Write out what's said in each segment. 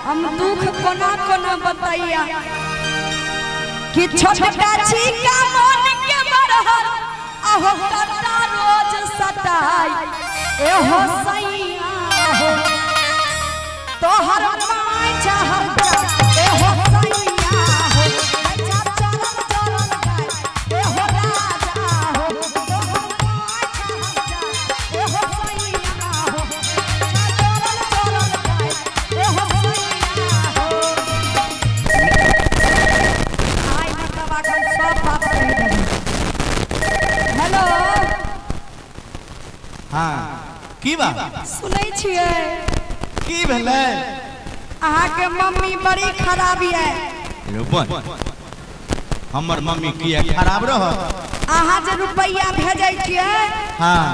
हम दुख कोना कोना बताइया कि छोटका छिका मन के बरहर आहो कटा रोज सताई ए हो सैया हो तोहर माय चाहर ए हो सैया हो अच्छा चलन चलन गाय ए हो राजा हो तोहर माय चाहर ए हो सैया हो चलन चलन गाय ए हो सैया हो आई मतवा कर सब बात कह दे। हेलो हाँ की बात सुनै छियै की भेलै अहाँ के मम्मी बड़ी खराबी है। हमर मम्मी की खराब रह अहाँ जे रुपया भेजै छियै हाँ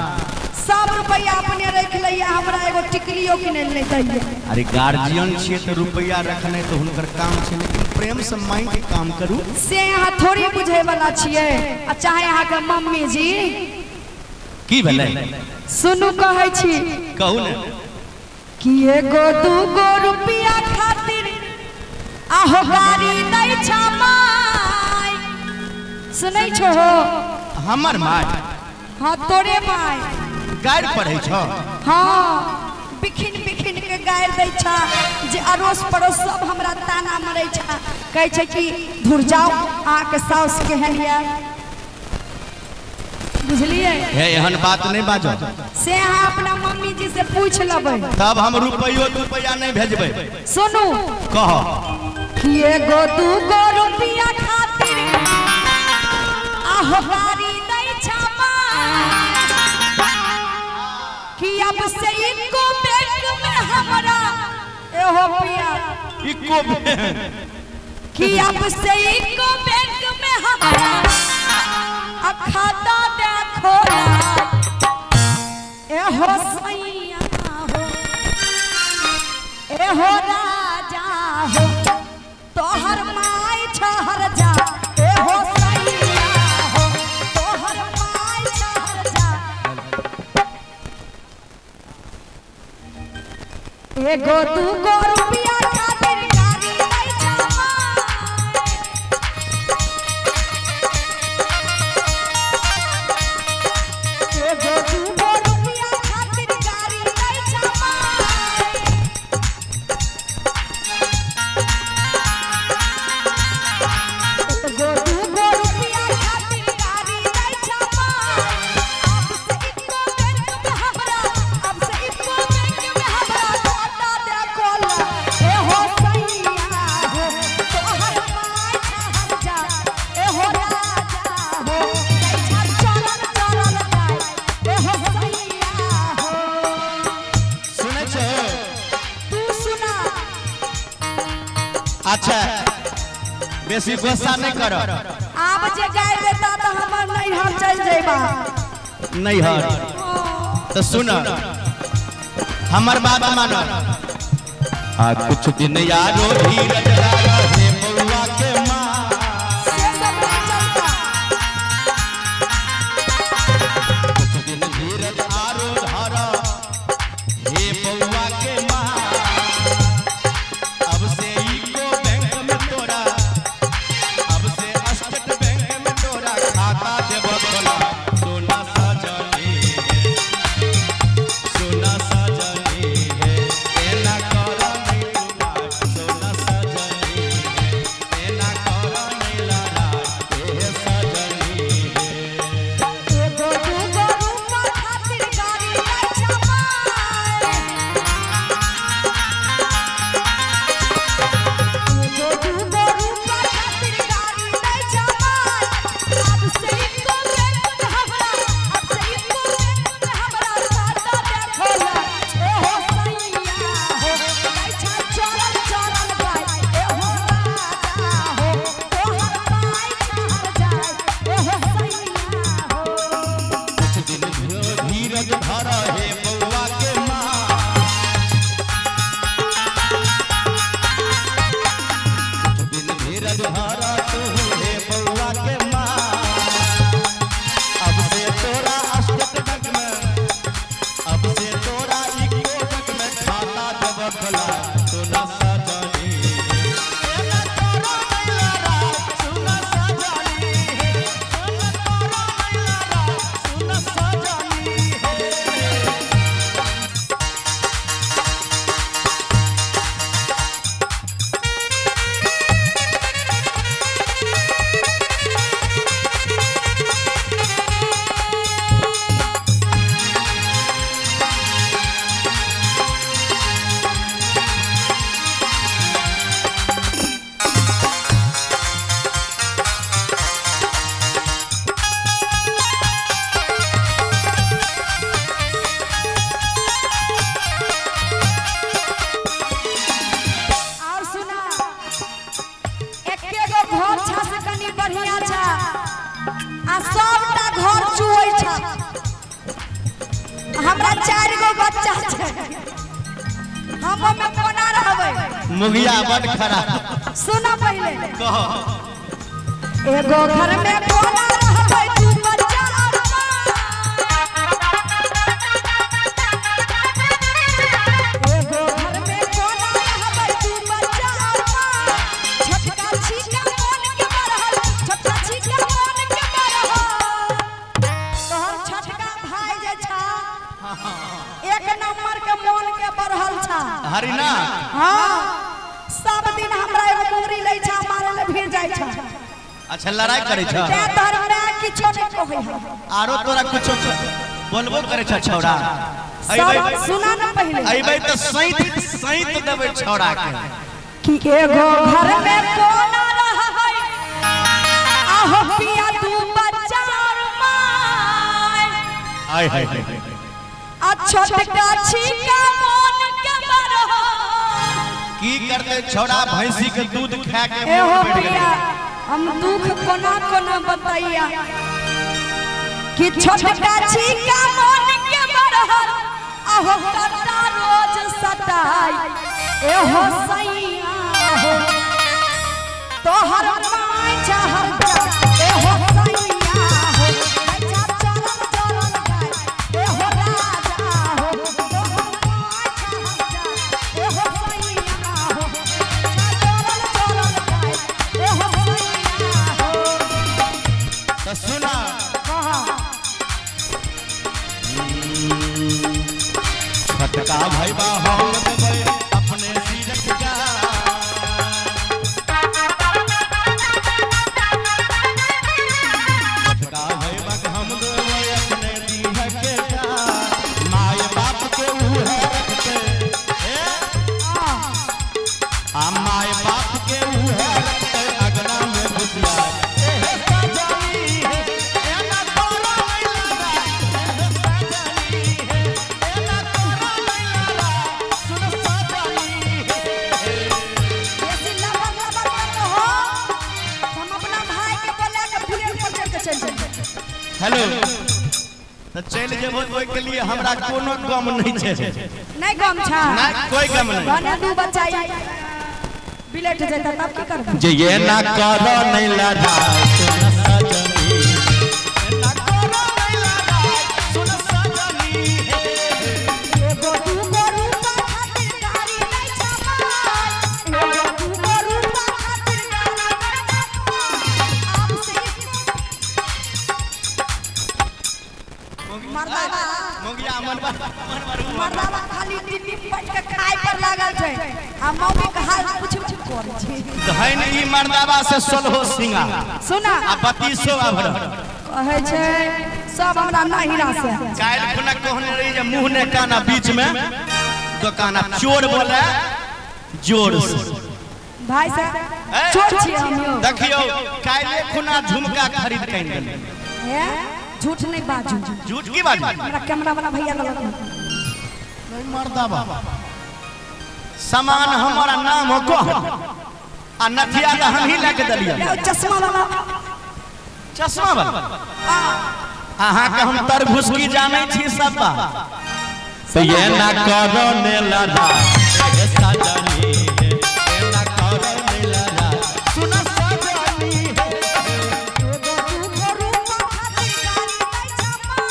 सब रुपया अपने रख लिया हमरा एगो टिकलियो किने ले दैया। अरे गार्जियन छियै तो रुपया रखने तो हुनकर काम छै लेकिन प्रेम से मांग के काम करू से अहाँ थोड़ी बुझे वाला छियै आ चाहे अहाँ के मम्मी जी की भेलै सुनू कहै छी कहू ने कि एगो दूगो रुपया खातिर आहो गाड़ी दै छ माय सुनै छो हमर माय हाँ तोरे माय गाड़ी पढ़ै छ हाँ बिखिन बिखिन के गायर दै छ जे अड़ोस पड़ोस सब हमरा ताना मारै छ कहै छै कि धुर जाओ अहाँ के साउस केहन ये बुझलिए हे एहन बात नहीं बाजो से अहाँ अपना मम्मी जी से पूछ लेबै तब हम रुपया नहीं भेजबै। सुनू कह कि एगो दूगो रुपया खातिर आहो गाड़ी दै छ कि अब से इनको बैंक में हमरा एहो पिया इको कि अब से इनको बैंक में हमरा खाता देखो एहो सैया हो एहो राजा हो तोहर माय छहर जा एहो सैया हो तोहर माय छहर जा एगो दूगो रुपया खातिर गाड़ी दै छ एगो दूगो रुपया खातिर गाड़ी दै छ एगो दूगो रुपया खातिर गाड़ी दै छ अब से इनको बैंक में हमरा खाता देखो ला ए हो सैया हो तोहर माय छहर जा ए हो राजा हो चलन चलन गाय ए हो सैया हो सुनै छ तू सुना अच्छा बेसी गुस्सा नहीं करो आब जे गाय देता तो हमर नहीं हम चल जेबा नहीं हर तो सुन हमर बात मानो आ कुछ दिन यारो धीरज लागा हे बउआ के मां से सब नहीं चलता कुछ दिन धीरज आरो धरा हे बउआ के मां अब से इको बैंक में तोरा अब से स्टेट बैंक में तोरा खाता देब खोला सोना सजनी है एना कर नहीं लुला सोना सजनी है एना कर नहीं लला ए सजनी है एगो दूगो रुपया खातिर गाड़ी दै छ एगो दूगो रुपया खातिर गाड़ी दै छ अब से इनको बैंक में हमरा अब से इनको बैंक में हमरा खाता देखो ला ए हो सैया हो दै छ चलन चलन गाय ए हो राजा हो तोहर माय छहर जाय ए हो सैया हो कुछ दिन धीरज धरा हे बउआ के मां कुछ दिन धीरज धरा तू हे बउआ के मां अब से तोरा स्टेट बैंक में अब से तोरा इको बैंक में खाता देब खोला सोना सजनी को में कोना रहबे मुगिया बड़ खराब सुना पहले कहो एगो घर में कोना रहबे तू बच्चा एगो घर में कोना रहबे तू बच्चा छोटका छिका मन के बरहल छोटका छिका मन के बरहल तोहर छोटका भाई जे छा एक नंबर के मन के बरहल छा हरिना हां सब दिन हमरा एगो मुंगरी लै छा मारे ले फिर जाय छा अच्छा लड़ाई करे छ ते धर्म में किछो नहीं कहै है आरो तोरा कुछ बोलबो करे छ छौड़ा सब सुना न पहले अइबै त सहित देबै छौड़ा के कि एगो घर में कोना रहै आहो पिया तू बच्चा और माय हाय हाय आ छोटका छिका मन के बरहल की करते छौड़ा भैंसी के दूध खा के एहो मोर बैठ पिया गेलै हम दुख कोना कोना बताइया कि छोटका छिका मन के बरहल आहो कटा रोज सताई एहो सैया हो तोहर माय चाहल एहो सैया हो अच्छा चलन चलन जाय एहो राजा हो तोहर माय चाहल एहो सैया हो चलन चलन जाय एहो सैया हो त सुना कहा छटका भैबा हम देबै अपने सिरक का छटका भैबा हम देबै अपने दीहक का माय बाप के उहे रखते आ माय बाप के उहे रखते अगना में घुसिया एहे सजनी है एना तोरा नहीं लगा एहे सजनी है एना तोरा नहीं लगा सुन सजनी है ऐसे लबर लबर मत हो हम अपना भाई के बोला के बुलेट पर चढ़ के चल जाए हेलो तो चल जेबो ओइ के लिए हमरा कोनो गम नहीं छै नहीं गम छा ना कोई गम नहीं बने दू बच्चा बिलेट जेता तब की करब जे ये ना करो नहीं लड़ा सुन सजनी ना करो नहीं लड़ा सुन सजनी है एगो दूगो रूपा खातिर गाड़ी नहीं छापाई एगो दूगो रूपा खातिर गाड़ी नहीं छापाई आप से मर्दावा मर्दावा खाली दिल्ली पट के खाए पर लागल छै आ मौगी के हाल कुछ कुछ करे छै धैन ई मर्दावा से 16 सिंगा सुना आ 32 आभर कहे छै सब हमरा नहिरा से काल खुना कहने रही जे मुंह ने काना बीच में दुकाना चोर बोले जोर से भाई से चोर छी हम यो देखियो काले खुना झुमका खरीद के आइन है झूठ नहीं बाजू झूठ की बात हमरा कैमरा वाला भैया लग मर्दावा सामान हमारा नाम हो को आ नथिया त हम ही लेके दलिया ले चश्मा वाला चश्मा वाला अहाँ के हम तरघुस की जानै छी सब बात तो ये ना करो ने लड़ा ए सजनी है ये ना करो ने लड़ा सुन सजनी है एगो दूगो रूपा खातिर गाड़ी नहीं छापाई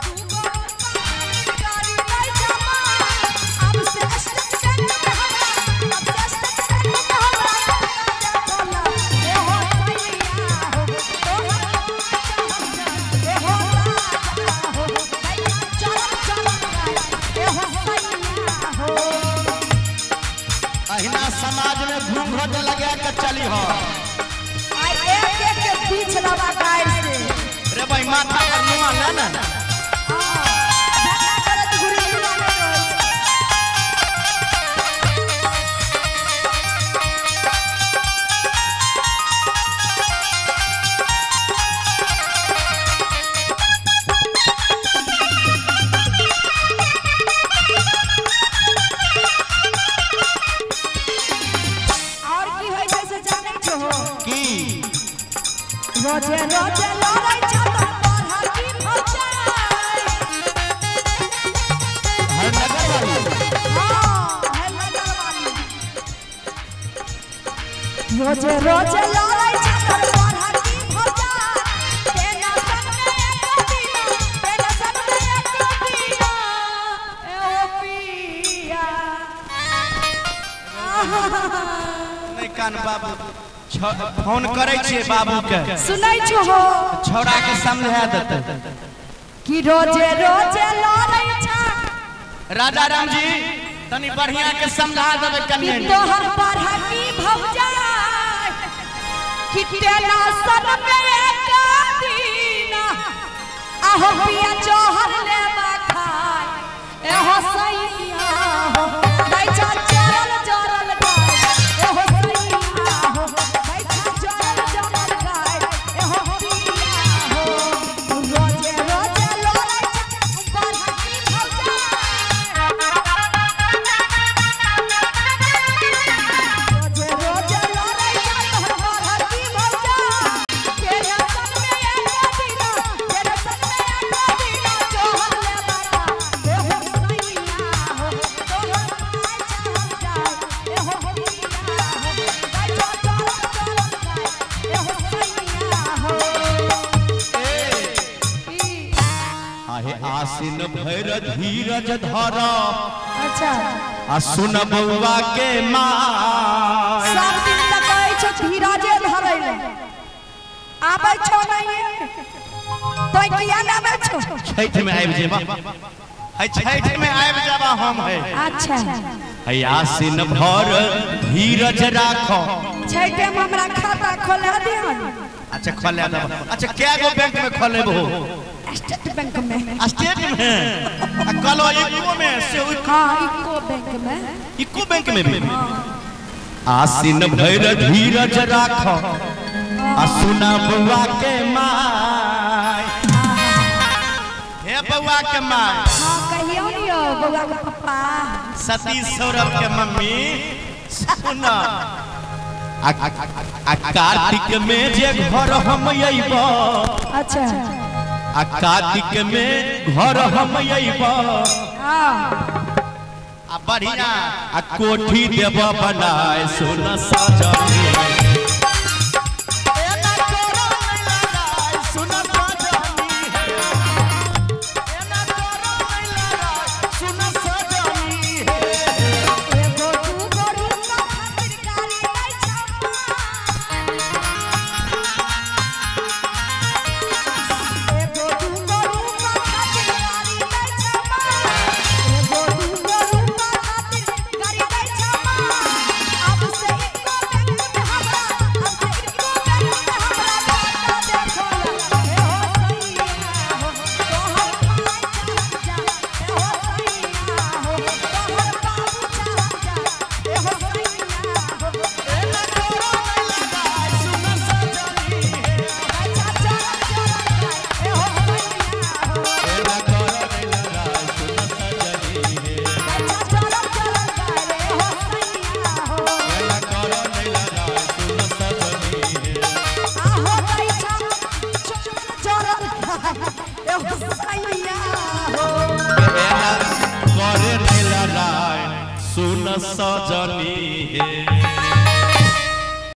दूगो रूपा खातिर गाड़ी नहीं छापाई अब से स्टेशन में हमरा अब से स्टेशन में हमरा बोला ए हो सैया हो तोहर ए हो राजा हो चल चल ए हो सैया हो अहिना समाज में घूंघट लगा के चली हो आई एक एक के बीच लगा गाय से रे भाई माथा पर नुआ ना ना झगड़ा करत घुरी लगा नहीं रहे और की होय छै से जानै छहो की रोजे रोजे लड़ै छ त पढ़ा की भजा रोजे रोजे लड़ै छतर पढ़ा की भौजा तेना सन में एक दिन तेना सन में एक दिन ए ओ पिया नहीं कान बाबू फोन करे छे बाबू के सुनै छो हो छोड़ा के समझा देते कि रोजे रोजे लड़ै छ राजा राम जी तनी बढ़िया के समझा देबे कन्या तोहर पढ़ा की भौजा कि तेना सन में एक दिन आहो पिया जोहर ले खाए ए हो सैया हो दैचा चरल जरल गाय ए हो सैया हो दैचा चरल जरल गाय ए हो पिया हो रोजे रोजे लड़ै छ पढ़ा की भौजा रोजे रोजे लड़ै छ पढ़ा की भौजा तेरे सन में एक दिन तेरे सन में एक दिन जोहर ले बाका ए हो सैया हो तोहर माय चाहल जाय ए हो पिया हो दैचा चरल जरल गाय ए हो सैया हो आहे आसीन भैर धीरज धर अच्छा आ सुन बउआ के माय सब दिन तक कहै छ धीरजे धरै ले आबै छौ नहीं तो किया ना आबै छौ छठ में आबि जेबा है छठ में आबि जाबा हम है अच्छा है आसीन भर धीरज राखो छठे में हमरा खाता खोला दिहन अच्छा खोले देबा अच्छा क्या गो बैंक में खोलेबो स्टेट बैंक में स्टेट में कलो इको में से हां इको बैंक में इको बैंक में भी आसीन भैर धीरज राखो आ सुना बउआ के माय हे बउआ के माय हां कहियो नियो बउआ के पापा सतीश सौरभ के मम्मी सुना आ कार्तिक में जे घर हम अइबो अच्छा आ कार्तिक में घर हम अइबो हां आ बढ़िया आ कोठी देबो बनाए सोना सजनी